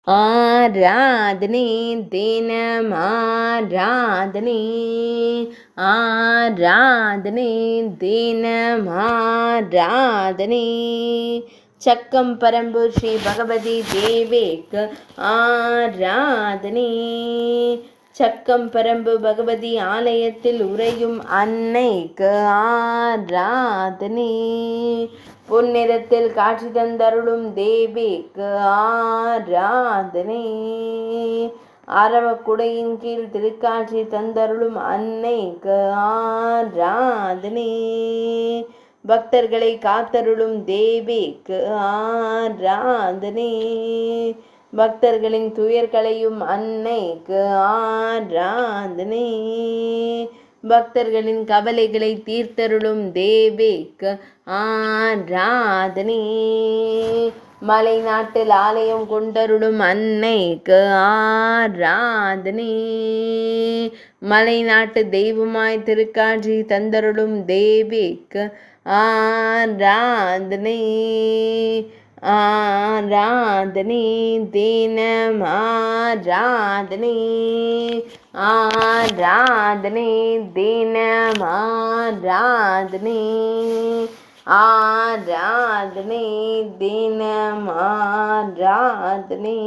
ஆராதனை தினம் ஆராதனை, ஆராதனை தினம் ஆராதனை. சக்கம் பரம்பூர் ஸ்ரீ பகவதி தேவிக்கு ஆராதனை. சக்கம் பரம்பு பகவதி ஆலயத்தில் உறையும் அன்னைக்கு ஆராதனை. பொன்னிறத்தில் காட்சி தந்தருளும் தேவிக்கு ஆராதனை. அரவக்குடையின் கீழ் திருக்காட்சி தந்தருளும் அன்னைக்கு ஆராதனை. பக்தர்களை காத்தருளும் தேவிக்கு ஆராதனை. பக்தர்களின் துயர்களையும் அன்னைக்கு ஆராதனை. பக்தர்களின் கவலைகளை தீர்த்தருளும் தேவிக்கு ஆராதனை. மலை நாட்டில் ஆலயம் கொண்டருளும் அன்னைக்கு ஆராதனை. மலை நாட்டு தெய்வமாய் திருக்காட்சி தந்தருளும் தேவிக்கு ஆராதனை. ஆராதனை தினம் ஆராதனை. ஆராதனை தினம் ஆராதனை. ஆராதனை தினம் ஆராதனை.